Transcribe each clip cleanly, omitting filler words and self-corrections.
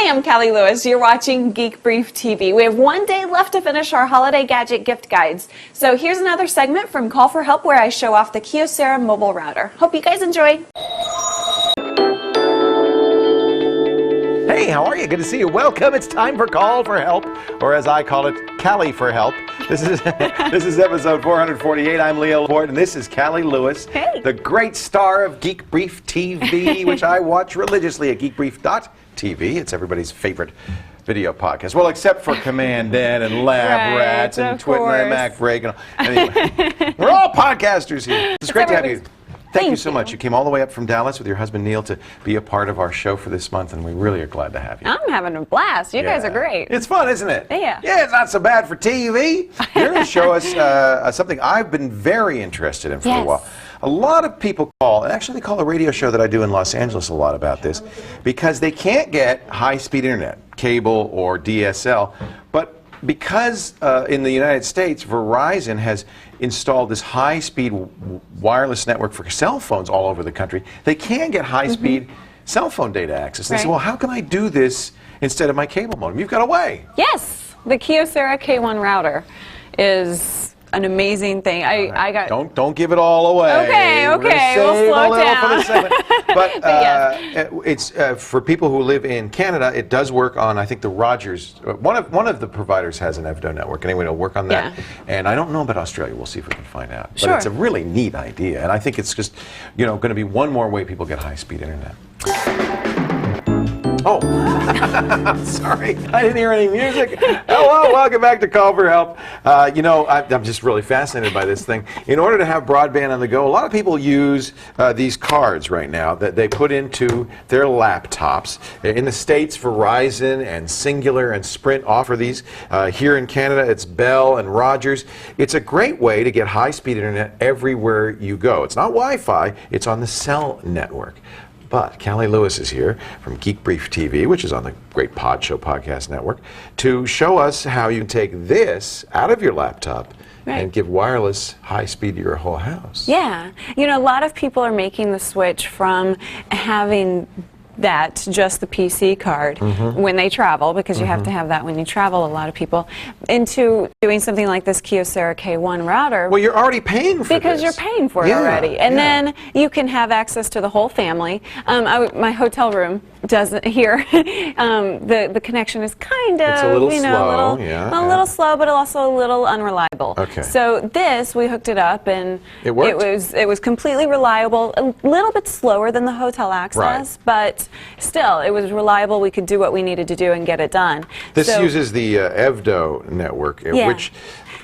Hi, I'm Callie Lewis. You're watching Geek Brief TV. We have one day left to finish our holiday gadget gift guides. So here's another segment from Call for Help where I show off the Kyocera mobile router. Hope you guys enjoy. Hey, how are you? Good to see you. Welcome. It's time for Call for Help, or as I call it, Callie for Help. This is episode 448. I'm Leo Laporte, and this is Callie Lewis, the great star of Geek Brief TV, which I watch religiously at geekbrief.tv. It's everybody's favorite video podcast. Well, except for Command N and Lab Rats and Twit and Mac Break. And anyway, we're all podcasters here. It's great to have you. Thank you so much. You came all the way up from Dallas with your husband Neil to be a part of our show for this month, and we really are glad to have you. I'm having a blast. You guys are great. It's fun, isn't it? Yeah. Yeah, it's not so bad for TV. You're going to show us something I've been very interested in for a while. A lot of people call, and actually they call a radio show that I do in Los Angeles a lot about this, because they can't get high-speed internet, cable or DSL, but because in the United States, Verizon has installed this high-speed wireless network for cell phones all over the country, they can get high-speed cell phone data access. And they say, well, how can I do this instead of my cable modem? You've got a way. Yes, the Kyocera K1 router is an amazing thing. I got. Don't give it all away. Okay, we'll slow down. But it's for people who live in Canada. It does work on, I think, the Rogers. One of the providers has an EVDO network. Anyway, it'll work on that. And I don't know about Australia. We'll see if we can find out. But it's a really neat idea, and I think it's just, going to be one more way people get high-speed internet. Oh, sorry, I didn't hear any music. Hello, welcome back to Call for Help. I'm just really fascinated by this thing. In order to have broadband on the go, a lot of people use these cards right now that they put into their laptops. In the States, Verizon and Singular and Sprint offer these. Here in Canada, it's Bell and Rogers. It's a great way to get high-speed internet everywhere you go. It's not Wi-Fi, it's on the cell network. But Callie Lewis is here from Geek Brief TV, which is on the Great Pod Show Podcast Network, to show us how you can take this out of your laptop and give wireless high speed to your whole house. Yeah. A lot of people are making the switch from having just the PC card when they travel, because you have to have that when you travel, a lot of people, into doing something like this Kyocera K1 router. Well, you're already paying for because you're paying for it already. And then you can have access to the whole family. My hotel room doesn't here. The connection is kind of, it's a little slow, a little slow, but also a little unreliable. Okay. So we hooked it up, and it worked. It was completely reliable, a little bit slower than the hotel access, but still, it was reliable. We could do what we needed to do and get it done. This uses the EVDO network, which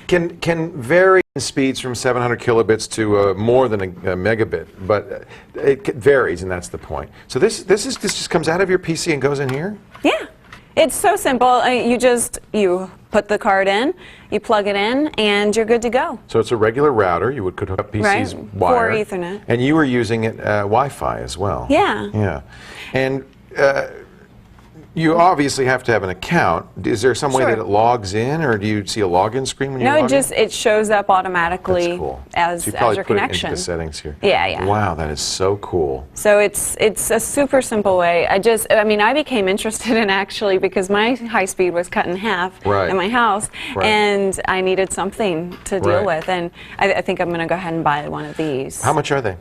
can vary in speeds from 700 kilobits to more than a megabit, but it varies, and that's the point. So this just comes out of your PC and goes in here? Yeah. It's so simple. You put the card in, you plug it in, and you're good to go. So it's a regular router. You could hook up PC's wire. For Ethernet. And you were using it Wi-Fi as well. Yeah. Yeah. And you obviously have to have an account. Is there some way that it logs in, or do you see a login screen when you log in? It shows up automatically as you probably your put connection. It into the settings here. Yeah. Wow, that is so cool. So it's a super simple way. I became interested in actually because my high speed was cut in half in my house, and I needed something to deal with, and I think I'm going to go ahead and buy one of these. How much are they?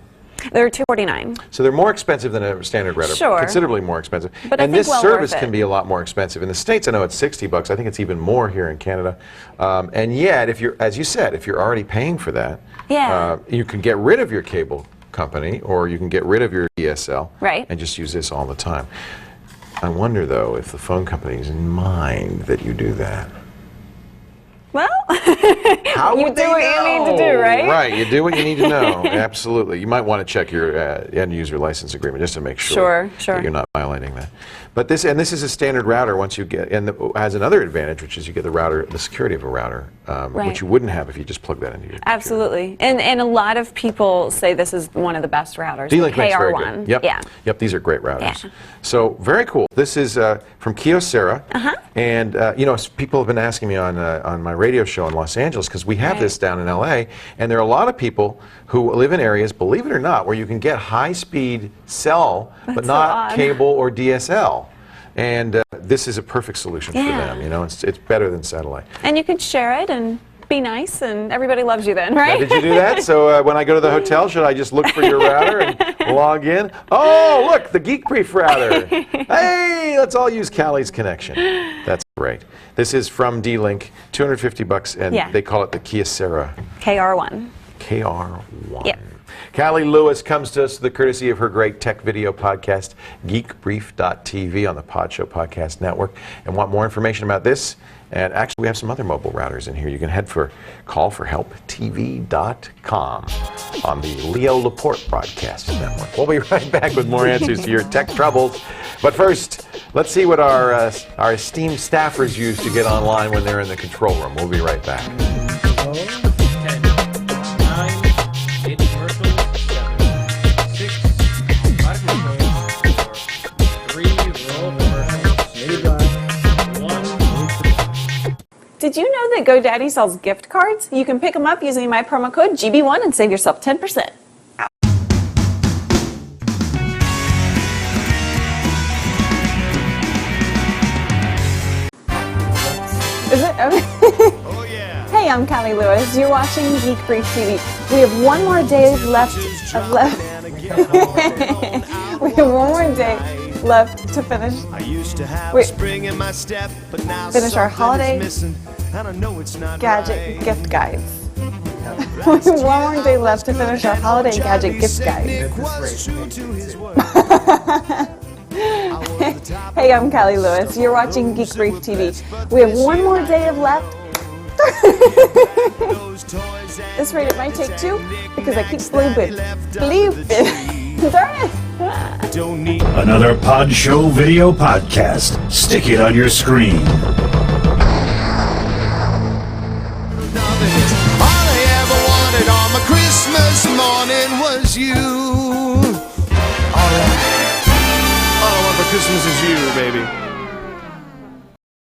They're $249. So they're more expensive than a standard router. Considerably more expensive. But and this service can be a lot more expensive. In the States, I know it's $60. I think it's even more here in Canada. And yet, as you said, if you're already paying for that, you can get rid of your cable company, or you can get rid of your DSL and just use this all the time. I wonder, though, if the phone companies mind that you do that. Well, How you do what you need to do, right? Right, you do what you need to know. Absolutely. You might want to check your end user license agreement just to make sure that you're not violating that. But this is a standard router once you get, and it has another advantage, which is you get the security of a router, which you wouldn't have if you just plug that into your computer. Absolutely. And a lot of people say this is one of the best routers. D-Link makes very good. Yep, these are great routers. So very cool. This is from Kyocera, and people have been asking me on my radio show in Los Angeles, because we have this down in LA, and there are a lot of people who live in areas, believe it or not, where you can get high-speed cell, but not cable or DSL. and this is a perfect solution for Yeah. them. You know, it's better than satellite. And you could share it and be nice, and everybody loves you then, Now, right? did you do that? So when I go to the hotel, should I just look for your router and log in? Oh, look, the Geek Brief router. Hey, let's all use Callie's connection. That's great. This is from D-Link, $250, and Yeah. they call it the Kyocera. KR1. KR1. Yep. Callie Lewis comes to us the courtesy of her great tech video podcast, geekbrief.tv on the Pod Show Podcast Network. And want more information about this? And actually, we have some other mobile routers in here. You can head for callforhelptv.com on the Leo Laporte Broadcast Network. We'll be right back with more answers to your tech troubles. But first, let's see what our esteemed staffers use to get online when they're in the control room. We'll be right back. 10, 9, 8 commercials, 7, 6, 5 commercials, 4, 3, roll of commercials, 1. Did you know that GoDaddy sells gift cards? You can pick them up using my promo code GB1 and save yourself 10%. Is it? Okay. Oh yeah. Hey, I'm Callie Lewis. You're watching Geek Brief TV. We have one more day left. We have one more day left to finish. I used to have Wait. a spring in my step, but now Finish our something holiday is missing, and I know it's not gadget right. gift guides. We have one more day left to finish our holiday gadget gift guide. Nick was true to his word. Hey, I'm Callie Lewis. You're watching Geek Brief TV. We have one more day of left. This rate it might take 2 because I keep bleeping. Darn it. Don't need Another Pod Show video podcast. Stick it on your screen. nothing. All I ever wanted on my Christmas morning was you. All I want for Christmas is you, baby.